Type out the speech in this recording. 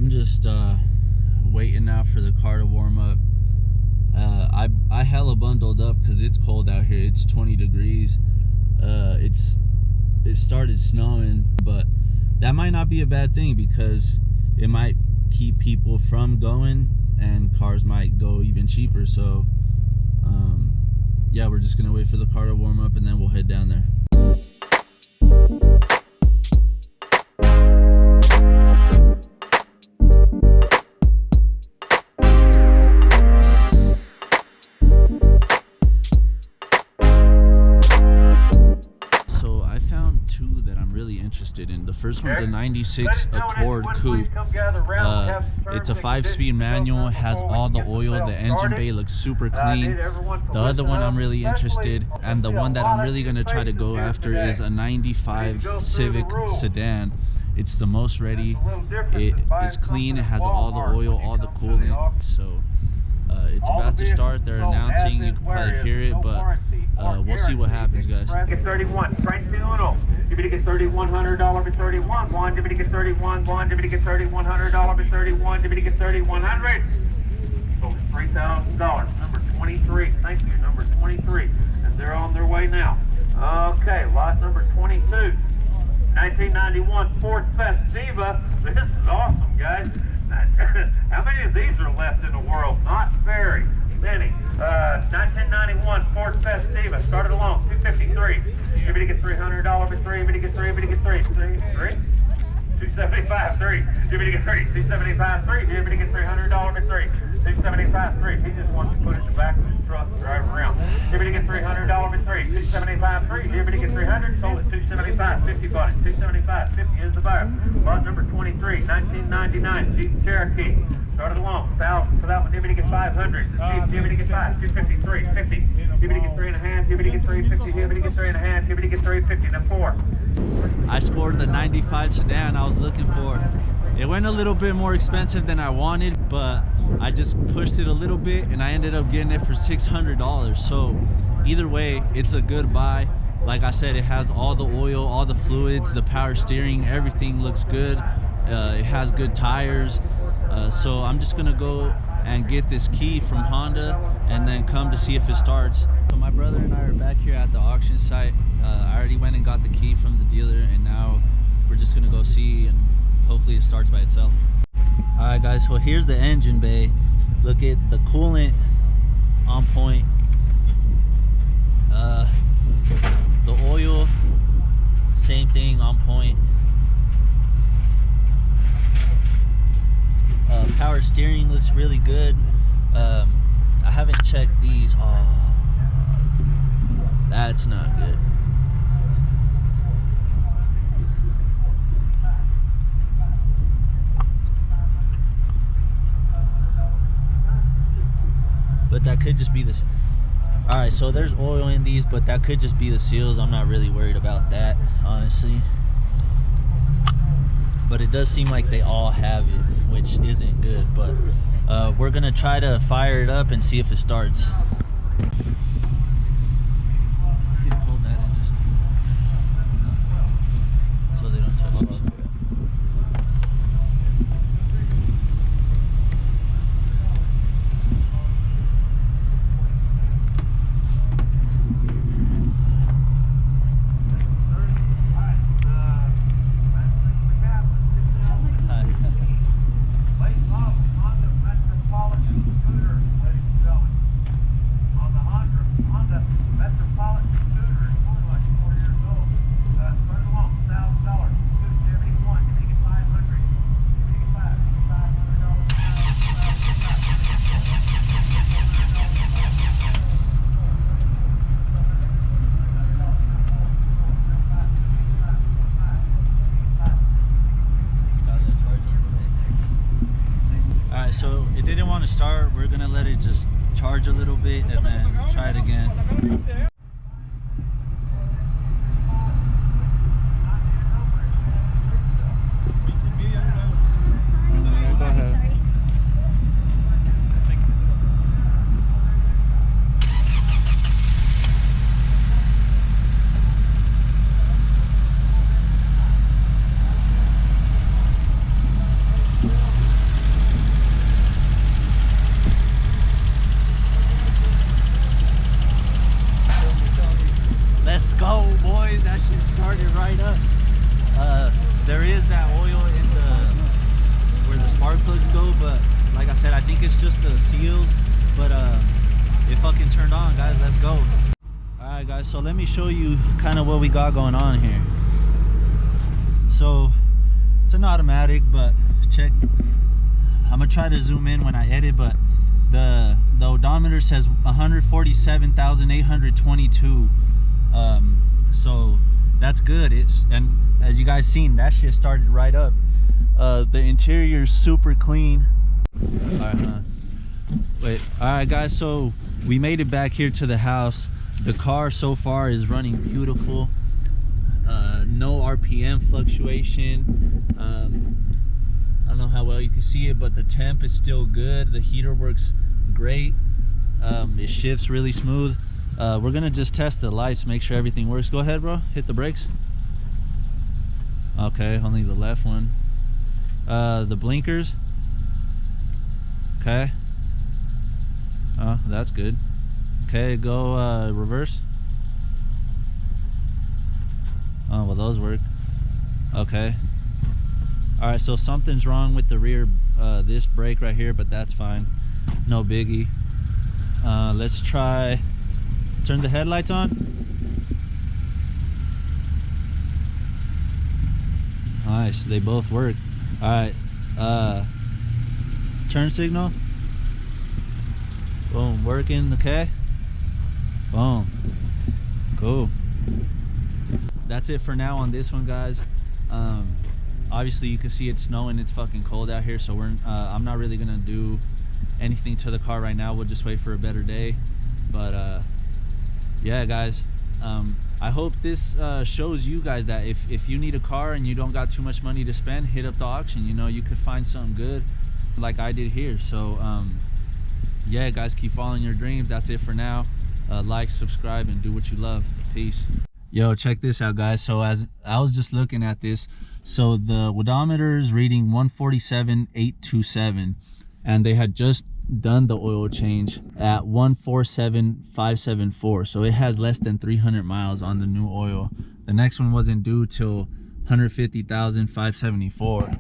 I'm just waiting now for the car to warm up. I hella bundled up because it's cold out here. It's 20 degrees. It started snowing, but that might not be a bad thing because it might keep people from going and cars might go even cheaper. So yeah, we're just gonna wait for the car to warm up and then we'll head down there. In. The first one's a 96 Accord Coupe. It's a 5-speed manual, has all the oil, the engine bay looks super clean. The other one I'm really interested, and the one that I'm really going to try to go after, is a 95 Civic sedan. It's the most ready. It is clean, it has all the oil, all the coolant. So it's about to start. They're announcing, you can probably hear it, but we'll see what happens, guys. Get 31, Frank Uno. Give me to get $3,100 with 31. One, give me to get 31. One, give me to get $3,100 with 31. Give me to get 3,100. So $3,000. Number 23. Thank you. Number 23. And they're on their way now. Okay, lot number 22. 1991 Ford Festiva. This is awesome, guys. How many of these are left in the world? Not very many. 1991 Ford Festiva. Started along 253. Give me to get $300 with 3. Give me to get 3. Give me to get 3. 3. 275. 3. Give me to get 3. 275. 3. Give me to get $300 with 3. 275. 3. He just wants to put it in the back of his truck and drive around. Give me to get $300 with 3. 275. 3. Give me to get 300. Sold at 275. 50 bought it. 275. 50 is the buyer. Lot number 23. 1999 Jeep Cherokee. Started along 1,000 for that one. Give me to get 500. Give me to get 5. 253. 50. Give me to get 3.5. Give me to get 350. Give me to get 3.5. Give me to get 350. Then 4. I scored the 95 sedan I was looking for. It went a little bit more expensive than I wanted, but I just pushed it a little bit and I ended up getting it for $600. So either way, it's a good buy. Like I said, it has all the oil, all the fluids, the power steering, everything looks good. It has good tires. So I'm just gonna go and get this key from Honda and then come to see if it starts. So my brother and I are back here at the auction site. I already went and got the key from the dealer, and now we're just gonna go see, and hopefully it starts by itself. All right, guys, so here's the engine bay. Look at the coolant on point. The oil, same thing, on point. Power steering looks really good. I haven't checked these. Oh, that's not good. But that could just be this. All right, so there's oil in these, but that could just be the seals. I'm not really worried about that, honestly. But it does seem like they all have it, which isn't good. But we're gonna try to fire it up and see if it starts. Hold that in just so they don't touch it. So it didn't want to start. We're gonna let it just charge a little bit and then try it again. Go ahead. started right up. There is that oil in where the spark plugs go, but like I said, I think it's just the seals. But it fucking turned on, guys. Let's go. All right, guys, so let me show you kind of what we got going on here. So it's an automatic, but check, I'm gonna try to zoom in when I edit, but the odometer says 147,822. So that's good. And as you guys seen, that shit started right up. The interior is super clean. All right, wait. All right, guys, so we made it back here to the house. The car so far is running beautiful. No RPM fluctuation. I don't know how well you can see it, but the temp is still good. The heater works great. It shifts really smooth. We're gonna just test the lights, make sure everything works. Go ahead, bro, hit the brakes. Okay, only the left one. The blinkers. Okay. Oh, that's good. Okay, go reverse. Oh, well, those work. Okay. All right, so something's wrong with the rear, this brake right here, but that's fine. No biggie. Let's try, turn the headlights on. Nice, they both work. All right, turn signal. Boom, working, okay. Boom, cool. That's it for now on this one, guys. Obviously you can see it's snowing, it's fucking cold out here, so I'm not really gonna do anything to the car right now. We'll just wait for a better day. But yeah, guys, I hope this shows you guys that if you need a car and you don't got too much money to spend, hit up the auction. You know, you could find something good like I did here. So yeah, guys, keep following your dreams. That's it for now. Like, subscribe, and do what you love. Peace. Yo, check this out, guys. So as I was just looking at this, so the odometer is reading 147,827, and they had just done the oil change at 147,574. So it has less than 300 miles on the new oil. The next one wasn't due till 150,574.